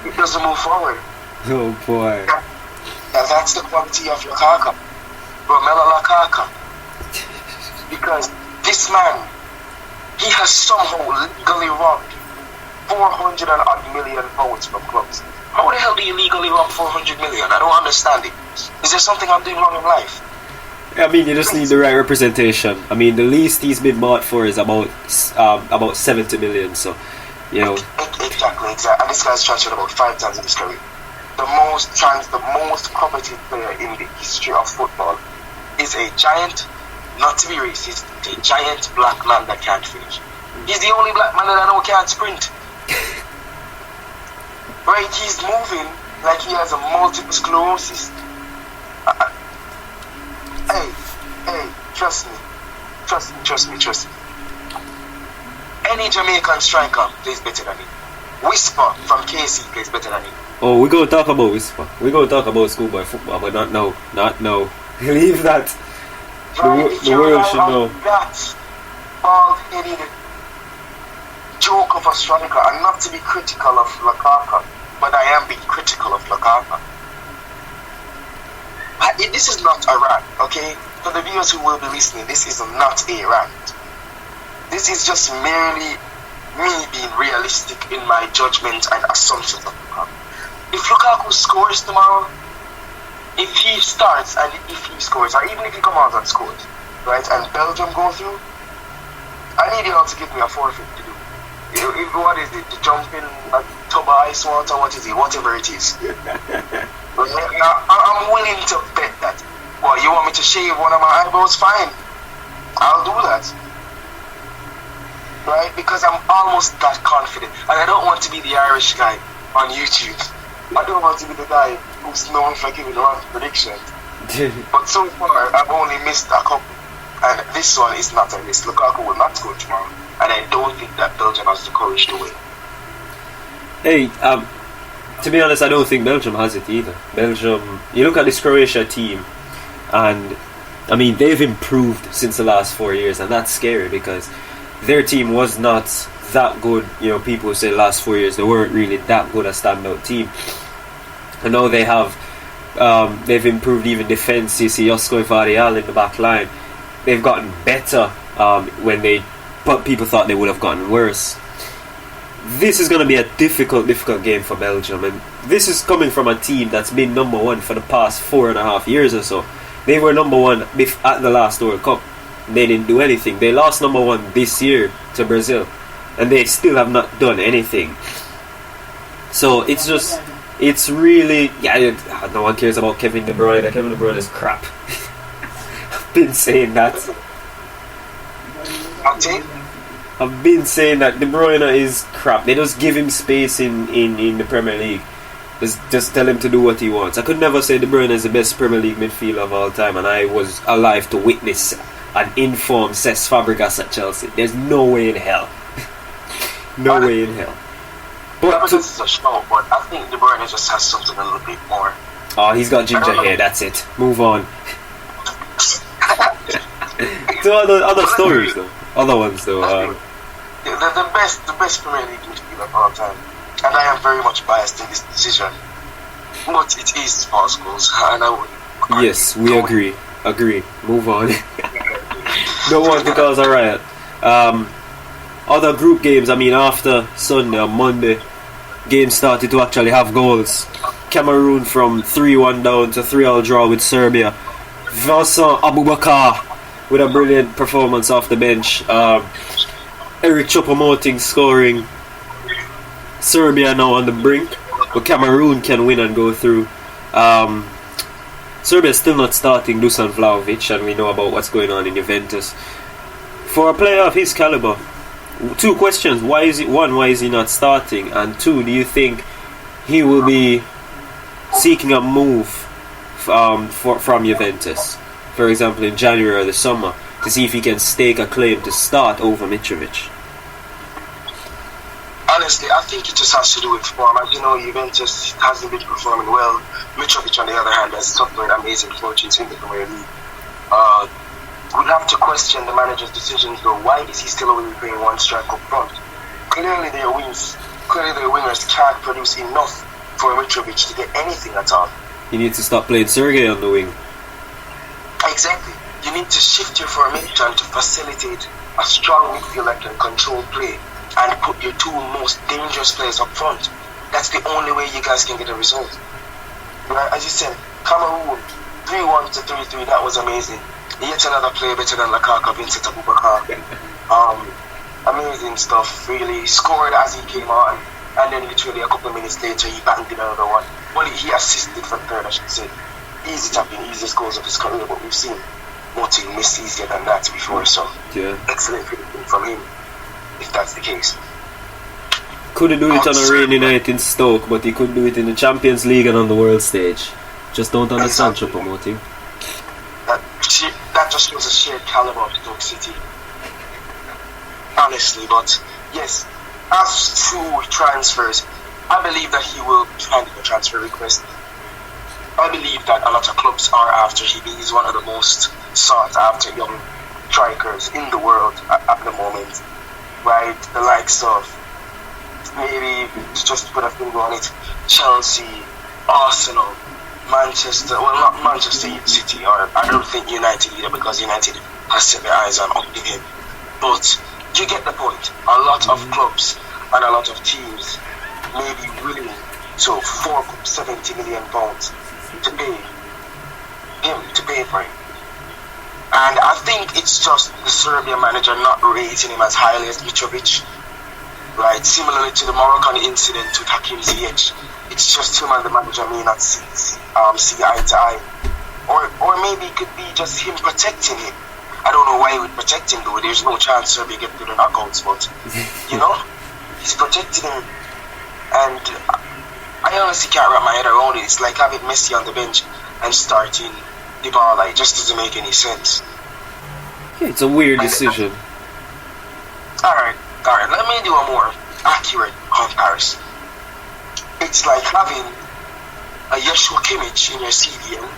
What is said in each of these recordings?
it doesn't move forward. Oh boy. That's the quality of Lukaku, Romelu Lukaku. Because this man, he has somehow legally robbed 400 and odd million pounds from clubs. How the hell do you legally rob 400 million? I don't understand it. Is there something I'm doing wrong in life? I mean, you just need the right representation. I mean, the least he's been bought for is about 70 million. So, you know. Exactly. And this guy's transferred about 5 times in his career. The most coveted player in the history of football is a giant, not to be racist, a giant black man that can't finish. He's the only black man that I know can't sprint. Right, he's moving like he has a multiple sclerosis. Hey, trust me. Any Jamaican striker plays better than him. Whisper from KC plays better than him. Oh, we're going to talk about Whisper. We're going to talk about schoolboy football, but not now. Leave that. The world should know. That bald-headed joke of a striker, and not to be critical of Lukaku, but I am being critical of Lukaku. This is not a rant, okay? For the viewers who will be listening, this is not a rant. This is just merely me being realistic in my judgment and assumptions of Lukaku. If Lukaku scores tomorrow, if he starts and if he scores, or even if he comes out and scores, right, and Belgium go through, I need you all to give me a forfeit to do. What is it? To jump in a tub of ice water? What is it? Whatever it is. Now, I'm willing to bet that. Well, you want me to shave one of my eyebrows? Fine. I'll do that. Right? Because I'm almost that confident. And I don't want to be the Irish guy on YouTube. I don't want to be the guy who's known for giving wrong predictions. But so far, I've only missed a couple. And this one is not a miss. Lukaku will not score tomorrow. And I don't think that Belgium has the courage to win. Hey, to be honest, I don't think Belgium has it either. Belgium, you look at this Croatia team, and I mean, they've improved since the last 4 years, and that's scary because their team was not that good. You know, people say the last 4 years they weren't really that good a standout team. And now they have, they've improved even defense. You see Josko and Vardial in the back line. They've gotten better but people thought they would have gotten worse. This is going to be a difficult game for Belgium, and this is coming from a team that's been number one for the past 4.5 years or so. They were number one at the last World Cup. They didn't do anything. They lost number one this year to Brazil, and they still have not done anything. So it's really, no one cares about Kevin De Bruyne. Kevin De Bruyne is crap. I've been saying that. I've been saying that De Bruyne is crap. They just give him space in the Premier League. Just tell him to do what he wants. I could never say De Bruyne is the best Premier League midfielder of all time, and I was alive to witness an informed Cesc Fabregas at Chelsea. There's no way in hell. No way in hell. But this is a show, but I think De Bruyne just has something a little bit more. Oh, he's got ginger hair. That's it. Move on. To other stories though. Other ones though. The best Premier League midfielder of all time, and I am very much biased in this decision. But it is Paul Scholes, and I would. Yes, we agree. Move on. Don't want to cause a riot. Other group games. I mean, after Sunday on Monday, games started to actually have goals. Cameroon from 3-1 down to 3-3 draw with Serbia. Vincent Aboubakar with a brilliant performance off the bench. Eric Choupo-Moting scoring. Serbia now on the brink, but Cameroon can win and go through. Serbia is still not starting Dusan Vlahovic, and we know about what's going on in Juventus. For a player of his caliber, 2 questions: why is he not starting? And 2, do you think he will be seeking a move from Juventus, for example in January or the summer, to see if he can stake a claim to start over Mitrovic? Honestly, I think it just has to do with form. As you know, Juventus hasn't been performing well. Mitrovic, on the other hand, has suffered amazing fortunes in the Premier League. We'd have to question the manager's decisions, though. Why is he still only playing one striker up front? Clearly their wingers can't produce enough for Mitrovic to get anything at all. You need to stop playing Sergei on the wing. Exactly. You need to shift your formation to facilitate a strong midfield that can control play and put your two most dangerous players up front. That's the only way you guys can get a result. Right? As you said, Cameroon 3-1 to 3-3, that was amazing. Yet another player better than Lukaku, Vincent Abubakar. Amazing stuff, really. Scored as he came on, and then literally a couple of minutes later he banged in another one. Well, he assisted for the third, I should say. Easy tapping, easiest goals of his career, but we've seen Moti miss easier than that before, so yeah. Excellent finishing from him, if that's the case. Couldn't do it on a rainy night in Stoke, but he could do it in the Champions League and on the world stage. Just don't understand Choupo-Moting. That just shows a sheer caliber of Stoke City. Honestly, but yes, as to transfers, I believe that he will hand in a transfer request. I believe that a lot of clubs are after him. He's one of the most sought after young strikers in the world at the moment. Right? The likes of, maybe just to put a finger on it, Chelsea, Arsenal, Manchester, well, not Manchester City, or I don't think United either, because United has set their eyes on him. But you get the point. A lot of clubs and a lot of teams may be willing to fork £70 million to pay for him. And I think it's just the Serbian manager not rating him as highly as Mitrovic. Right, similarly to the Moroccan incident with Hakim Ziyech. It's just him and the manager may not see eye to eye. Or maybe it could be just him protecting him. I don't know why he would protect him though. There's no chance Serbia get to the knockouts, but you know, he's protecting him. And I honestly can't wrap my head around it. It's like having Messi on the bench and starting Dybala. It just doesn't make any sense. Yeah, it's a weird decision. Alright, let me do a more accurate comparison. It's like having a Yeshua Kimmich in your CDM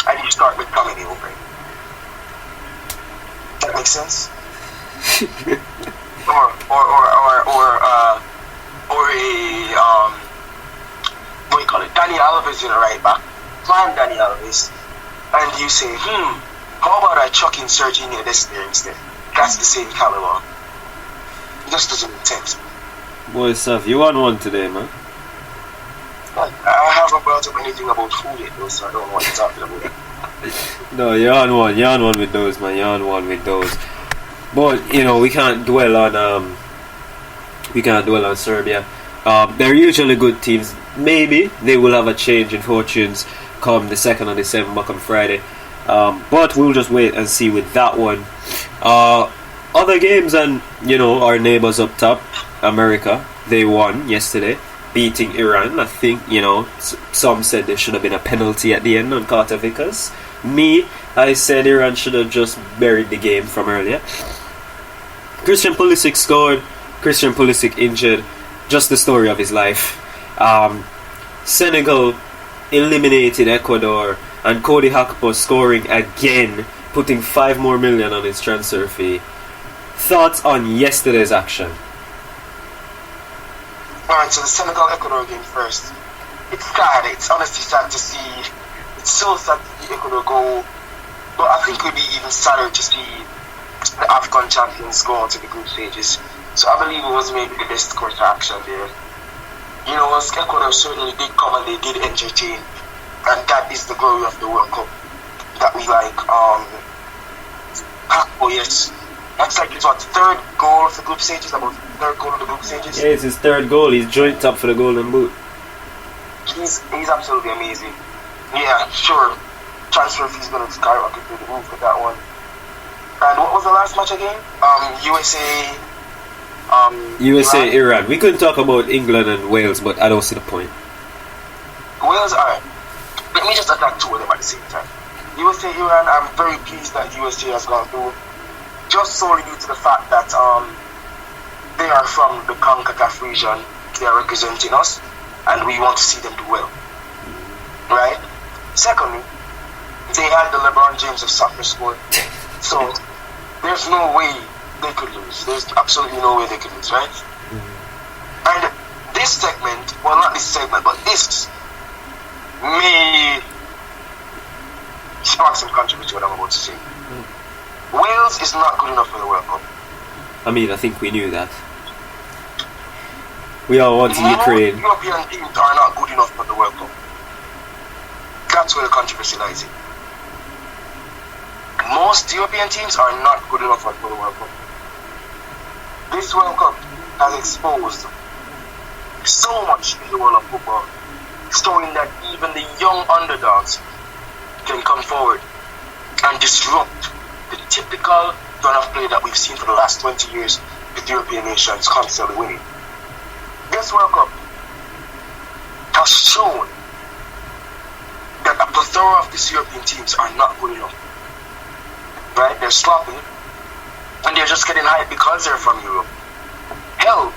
and you start with Comedy over it. That makes sense? or a what do you call it? Danny Alves in a right back. Plan Danny Alves, and you say, how about I chuck in Serginho Dest there instead? That's the same caliber. It just doesn't make sense. Boy, Saf, you on one today, man. I haven't brought up anything about food yet, though, so I don't know what you're talking about. No, you're on one with those, man. You're on one with those. But you know, we can't dwell on Serbia. They're usually good teams. Maybe they will have a change in fortunes come the 2nd of December, come Friday. But we'll just wait and see with that one. Other games, and you know, our neighbors up top, America, they won yesterday, beating Iran. I think, you know, some said there should have been a penalty at the end on Carter Vickers. I said Iran should have just buried the game from earlier. Christian Pulisic scored. Christian Pulisic injured. Just the story of his life. Senegal eliminated Ecuador, and Cody Gakpo scoring again, putting $5 million more on his transfer fee. Thoughts on yesterday's action? Alright, so the Senegal-Ecuador game first. It's sad. It's honestly sad to see. It's so sad to see Ecuador go. But I think it would be even sadder to see the African champions go on to the group stages. So I believe it was maybe the best course of action there. You know, Ecuador certainly did come and they did entertain. And that is the glory of the World Cup that we like. Gakpo, yes. That's like his third goal of the group stages, about third goal of the group stages. Yeah, it's his third goal. He's joint top for the Golden Boot. He's absolutely amazing. Yeah, sure. Transfer fees going to skyrocket through the roof with that one. And what was the last match again? USA, Iran. We couldn't talk about England and Wales, but I don't see the point. Wales, alright. Let me just attack two of them at the same time. USA, Iran, I'm very pleased that USA has gone through. Just solely due to the fact that they are from the CONCACAF region, they are representing us, and we want to see them do well. Right? Secondly, they had the LeBron James of soccer squad, so there's no way they could lose. There's absolutely no way they could lose, right? And this segment, well, not this segment, but this this may spark some controversy what I'm about to say. Wales is not good enough for the World Cup. I mean, I think we knew that. We all wanted Ukraine. European teams are not good enough for the World Cup. That's where the controversy lies in. Most European teams are not good enough for the World Cup. This World Cup has exposed so much in the world of football, showing that even the young underdogs can come forward and disrupt the typical run of play that we've seen for the last 20 years with European nations constantly winning. This World Cup has shown that a plethora of these European teams are not good enough. Right? They're sloppy and they're just getting hyped because they're from Europe. Hell,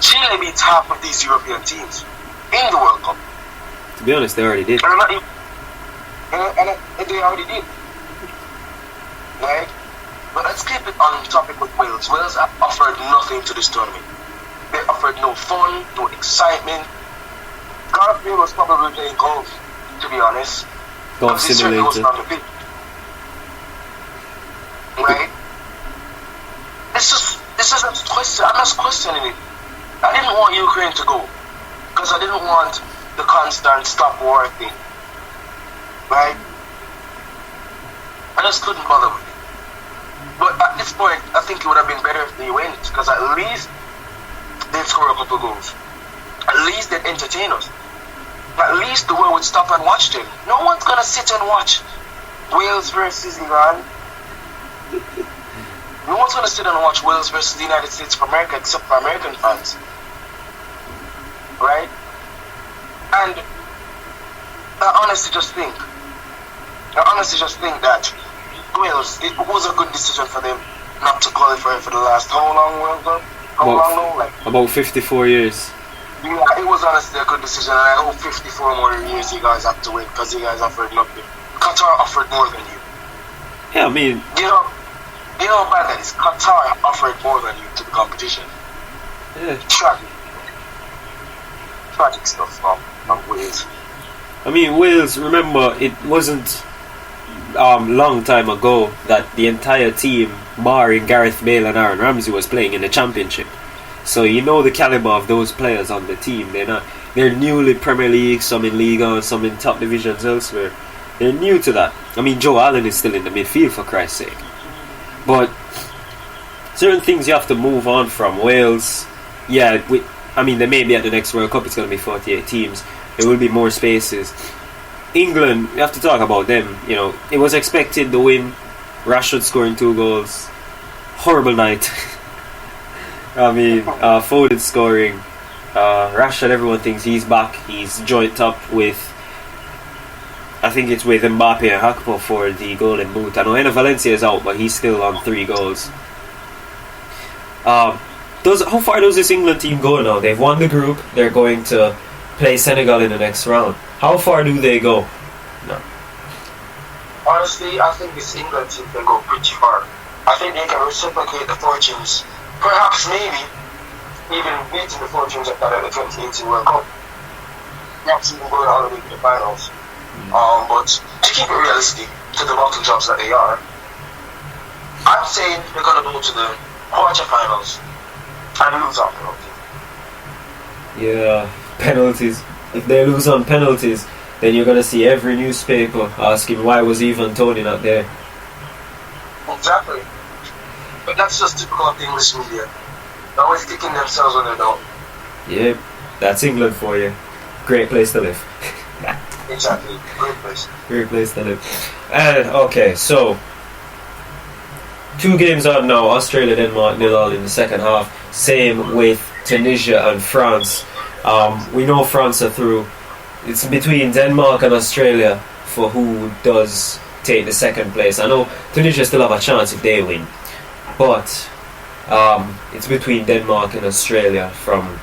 Chile beats half of these European teams in the World Cup. To be honest, they already did. And they already did. Right? But let's keep it on topic with Wales. Wales offered nothing to this tournament. They offered no fun, no excitement. Garfield was probably playing golf, to be honest. Golf simulator. Right? This is a question. I'm just questioning it. I didn't want Ukraine to go because I didn't want the constant stop war thing. Right? I just couldn't bother with it. But at this point, I think it would have been better if they went because at least they'd score a couple goals. At least they'd entertain us. At least the world would stop and watch them. No one's gonna sit and watch Wales versus Iran. No one's gonna sit and watch Wales versus the United States of America except for American fans. Right? And I honestly just think that Wales, it was a good decision for them not to qualify for the last how long World Cup? How long now? Like about 54 years. Yeah, it was honestly a good decision, and I hope 54 more years you guys have to wait because you guys offered nothing. Qatar offered more than you. Yeah, I mean, you know how bad that is. Qatar offered more than you to the competition. Yeah. Tragic stuff from Wales. I mean, Wales, remember, it wasn't long time ago that the entire team, barring Gareth Bale and Aaron Ramsey, was playing in the championship. So you know the caliber of those players on the team. They're newly Premier League, some in Liga, some in top divisions elsewhere. They're new to that. I mean, Joe Allen is still in the midfield, for Christ's sake. But certain things you have to move on from. Wales, yeah, they may be at the next World Cup. It's going to be 48 teams. There will be more spaces. England, we have to talk about them. You know, it was expected to win. Rashford scoring 2 goals. Horrible night. I mean, Foden scoring. Rashford, everyone thinks he's back. He's joint up with, I think it's with Mbappe and Hakpo for the golden boot. I know Enner Valencia is out, but he's still on 3 goals. How far does this England team go now? They've won the group. They're going to play Senegal in the next round. How far do they go? No. Honestly, I think this England team can go pretty far. I think they can reciprocate the fortunes. Perhaps, maybe, even beating the fortunes of that at the 2018 World Cup. Perhaps even going all the way to the finals. But to keep it realistic, to the bottle jobs that they are, I'm saying they're going to go to the quarterfinals and lose on penalties. Yeah, penalties. If they lose on penalties, then you're going to see every newspaper asking why was Ivan Toney not there. Exactly. But that's just typical of the English media. They're always kicking themselves when they don't. Yep, that's England for you. Great place to live. Exactly, great place. Great place to live. And okay, so 2 games on now. Australia, Denmark 0-0 in the second half. Same with Tunisia and France. We know France are through. It's between Denmark and Australia for who does take the second place. I know Tunisia still have a chance if they win, but it's between Denmark and Australia from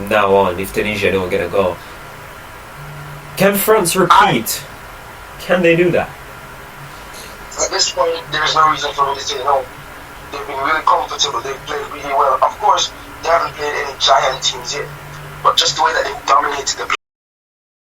now on if Tunisia don't get a goal. Can France repeat? Can they do that? At this point, there's no reason for me to say no. They've been really comfortable. They've played really well. Of course, they haven't played any giant teams yet, but just the way that they've dominated the